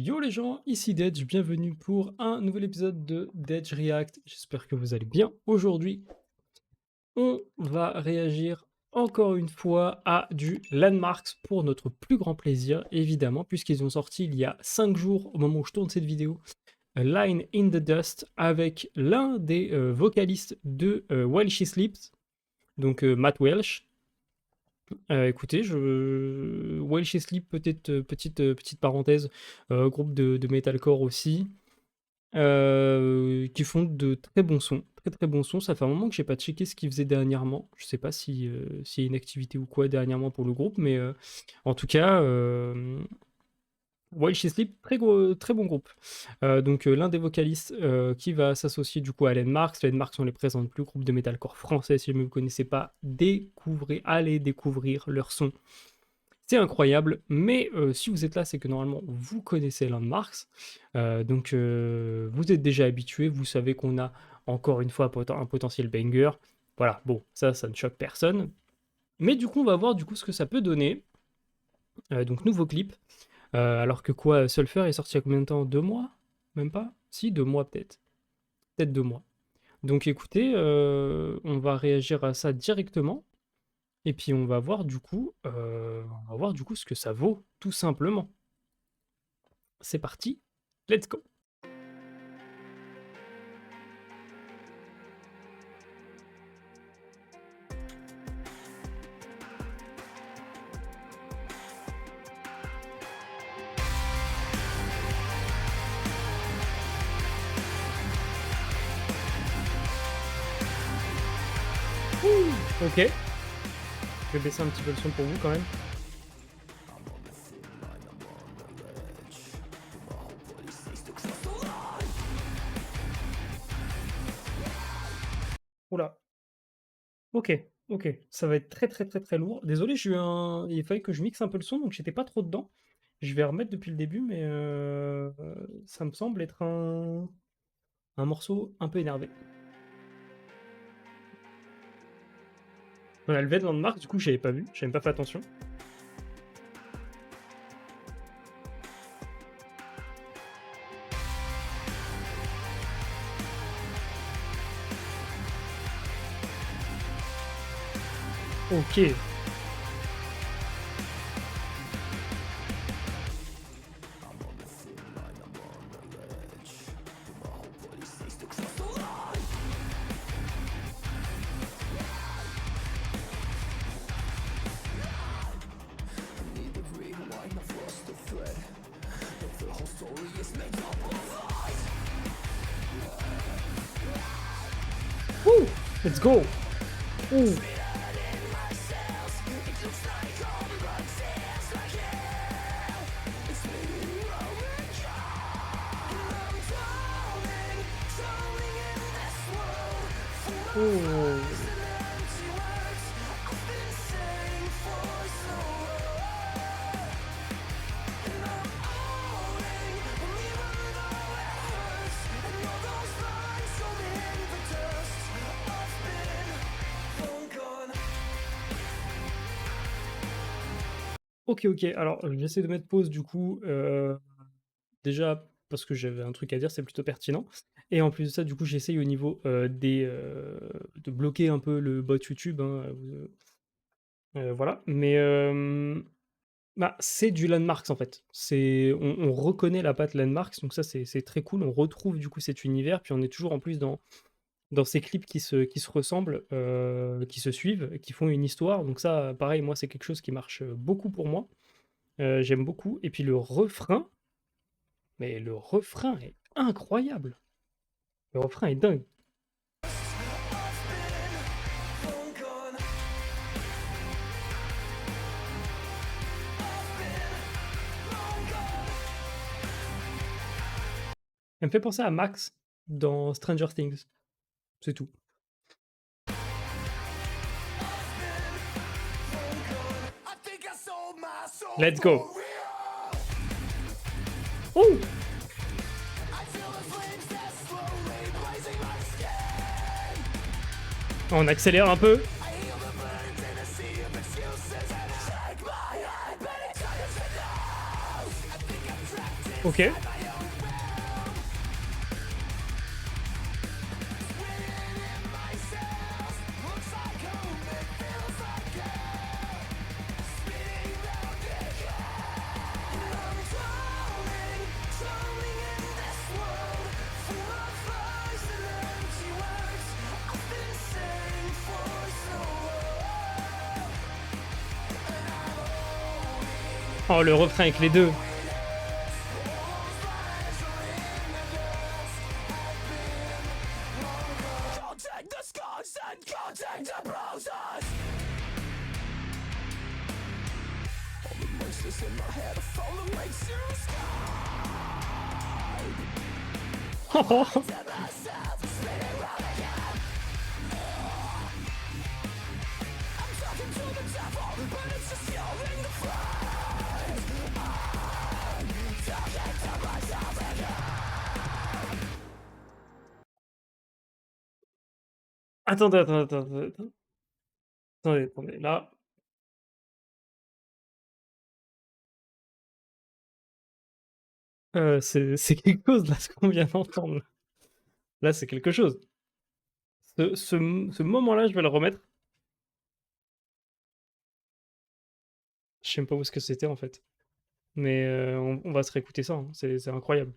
Yo les gens, ici Dedge, bienvenue pour un nouvel épisode de Dedge React. J'espère que vous allez bien. Aujourd'hui, on va réagir encore une fois à du Landmarks pour notre plus grand plaisir, évidemment, puisqu'ils ont sorti il y a 5 jours, au moment où je tourne cette vidéo, A Line in the Dust, avec l'un des vocalistes de While She Sleeps, donc Matt Welsh. Écoutez, While She Sleeps, peut-être petite parenthèse, groupe de metalcore aussi. Qui font de très bons sons, très très bons sons. Ça fait un moment que j'ai pas checké ce qu'ils faisaient dernièrement. Je sais pas si s'il y a une activité ou quoi dernièrement pour le groupe, mais en tout cas, While She Sleep, très bon groupe. Donc l'un des vocalistes qui va s'associer du coup à Landmarks. Landmarks, on les présente plus, groupe de metalcore français. Si vous ne me connaissez pas, allez découvrir leur son. C'est incroyable, mais si vous êtes là, c'est que normalement vous connaissez Landmarks, donc vous êtes déjà habitué, vous savez qu'on a encore une fois un potentiel banger. Voilà, bon, ça ne choque personne. Mais du coup, on va voir du coup ce que ça peut donner. Donc nouveau clip, alors que quoi, Sulfur est sorti il y a combien de temps? 2 mois? Même pas? Si, 2 mois peut-être. Peut-être 2 mois. Donc écoutez, on va réagir à ça directement. Et puis on va voir du coup ce que ça vaut, tout simplement. C'est parti, let's go. Ok, je vais baisser un petit peu le son pour vous quand même. Oula, ok, ok, ça va être très très très très lourd. Désolé, il fallait que je mixe un peu le son, donc j'étais pas trop dedans. Je vais remettre depuis le début, mais ça me semble être un morceau un peu énervé. On a le V de Landmark, du coup j'avais pas vu, j'avais même pas fait attention. Ok. Woo! Let's go! Ouh. Oh. Ok, ok. Alors, j'essaie de mettre pause du coup. Déjà, parce que j'avais un truc à dire, c'est plutôt pertinent. Et en plus de ça, du coup, j'essaye au niveau de bloquer un peu le bot YouTube, hein, voilà. Mais bah, c'est du Landmarks en fait. On reconnaît la patte Landmarks, donc ça, c'est très cool. On retrouve du coup cet univers, puis on est toujours en plus dans ces clips qui se ressemblent, qui se suivent, qui font une histoire. Donc ça, pareil, moi, c'est quelque chose qui marche beaucoup pour moi. J'aime beaucoup. Et puis le refrain, mais le refrain est incroyable. Le refrain est dingue. Elle me fait penser à Max dans Stranger Things. C'est tout. Let's go. Oh! On accélère un peu. Ok. Oh, le refrain avec les deux. Attendez, attendez, attendez, attendez, attendez, là, c'est quelque chose, là, ce qu'on vient d'entendre. Là, c'est quelque chose. Ce moment-là, je vais le remettre. Je sais même pas où est-ce que c'était, en fait. Mais on va se réécouter ça, hein. C'est incroyable.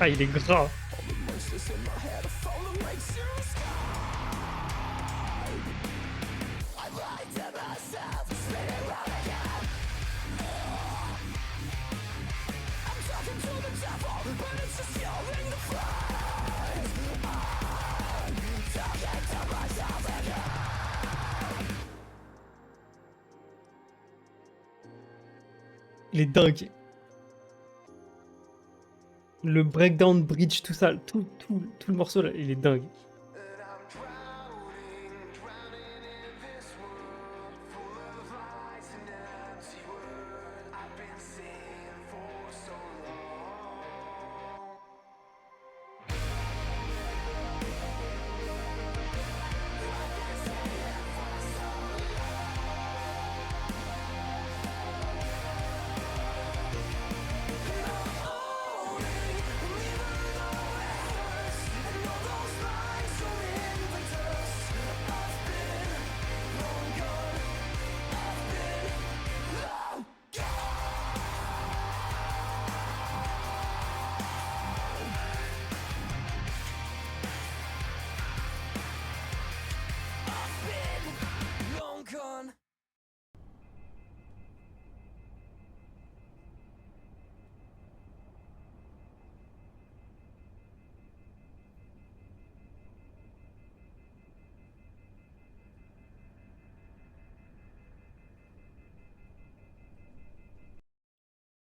Ah, il est gras. Il est dingue. Le breakdown bridge, tout ça, tout le morceau là, il est dingue.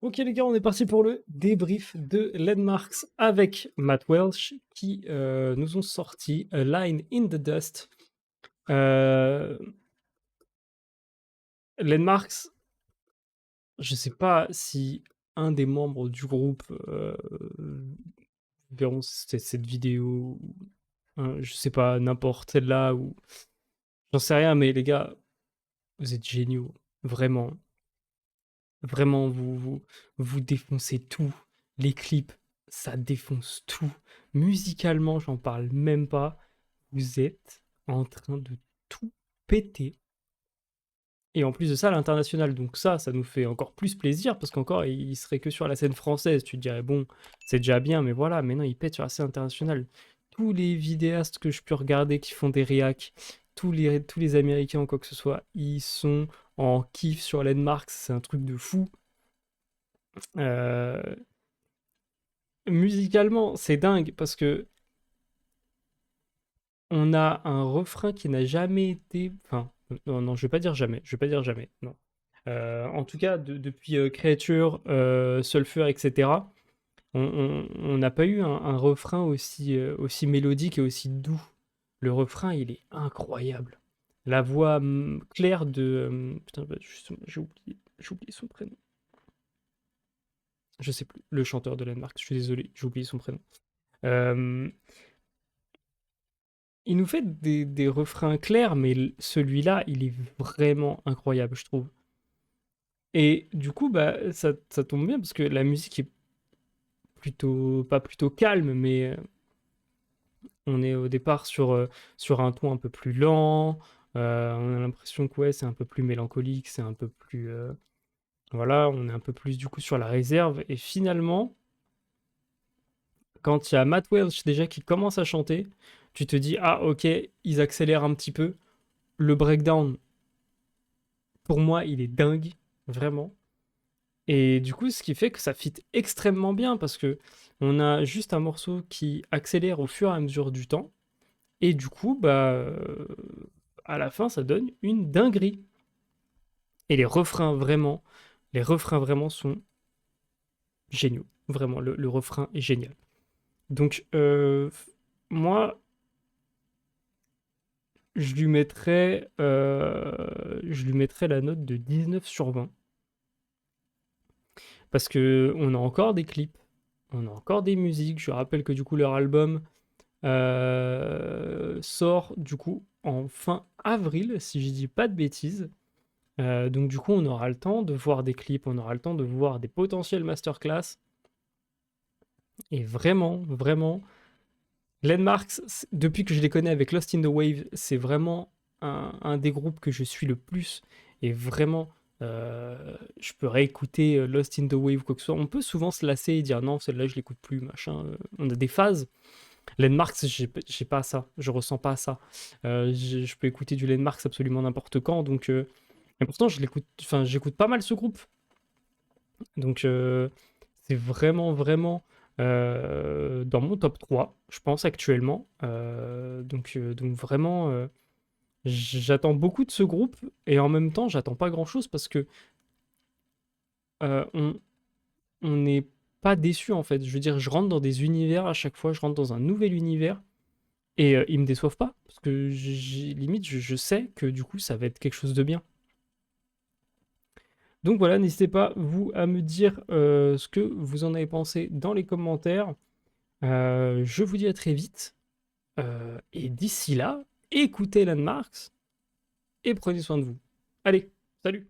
Ok les gars, on est parti pour le débrief de Landmarks avec Matt Welsh qui nous ont sorti A Line in the Dust. Landmarks, je sais pas si un des membres du groupe verront cette vidéo, ou je sais pas, n'importe celle-là, ou j'en sais rien, mais les gars, vous êtes géniaux, vraiment. Vraiment, vous défoncez tout. Les clips, ça défonce tout. Musicalement, j'en parle même pas. Vous êtes en train de tout péter. Et en plus de ça, à l'international. Donc ça nous fait encore plus plaisir parce qu'encore, il serait que sur la scène française. Tu te dirais, bon, c'est déjà bien, mais voilà. Maintenant, il pète sur la scène internationale. Tous les vidéastes que je peux regarder qui font des réacs, tous les Américains ou quoi que ce soit, ils sont en kiff sur Landmarks. C'est un truc de fou. Euh, Musicalement, c'est dingue parce que on a un refrain qui n'a jamais été. Enfin, non, non, je vais pas dire jamais. Je vais pas dire jamais. Non. En tout cas, depuis Creature, Sulfur, etc., on n'a pas eu un refrain aussi mélodique et aussi doux. Le refrain, il est incroyable. la voix claire de... putain, bah, j'ai oublié son prénom. Je sais plus, le chanteur de Landmark, je suis désolé, j'ai oublié son prénom. Euh, il nous fait des refrains clairs, mais celui-là, il est vraiment incroyable, je trouve. Et du coup, bah, ça tombe bien parce que la musique est plutôt, pas plutôt calme, mais on est au départ sur un ton un peu plus lent. On a l'impression que ouais, c'est un peu plus mélancolique, c'est un peu plus. Voilà, on est un peu plus du coup sur la réserve. Et finalement, quand il y a Matt Welch déjà qui commence à chanter, tu te dis, ah ok, ils accélèrent un petit peu. Le breakdown, pour moi, il est dingue, vraiment. Et du coup, ce qui fait que ça fit extrêmement bien parce que on a juste un morceau qui accélère au fur et à mesure du temps. Et du coup, bah, à la fin, ça donne une dinguerie. Et les refrains vraiment sont géniaux. Vraiment, le refrain est génial. Donc, moi, je lui mettrais la note de 19 sur 20. Parce que on a encore des clips, on a encore des musiques. Je rappelle que du coup, leur album sort du coup en fin avril, si je dis pas de bêtises. Donc du coup, on aura le temps de voir des clips, on aura le temps de voir des potentiels masterclass. Et vraiment, vraiment, Landmarks, depuis que je les connais avec Lost in the Wave, c'est vraiment un des groupes que je suis le plus. Et vraiment, je peux réécouter Lost in the Wave ou quoi que ce soit. On peut souvent se lasser et dire non, celle-là, je l'écoute plus, machin. On a des phases. Landmarks, j'ai pas ça. Je ressens pas ça. Je peux écouter du Landmarks absolument n'importe quand. Donc, et pourtant, je l'écoute, enfin, j'écoute pas mal ce groupe. Donc, c'est vraiment, vraiment dans mon top 3 je pense, actuellement. Donc vraiment, j'attends beaucoup de ce groupe et en même temps, j'attends pas grand-chose parce que euh, on on n'est pas déçu en fait. Je veux dire, je rentre dans des univers à chaque fois, je rentre dans un nouvel univers et ils me déçoivent pas parce que limite, je sais que du coup, ça va être quelque chose de bien. Donc voilà, n'hésitez pas, vous, à me dire ce que vous en avez pensé dans les commentaires. Je vous dis à très vite. Et d'ici là, écoutez Landmarks et prenez soin de vous. Allez, salut!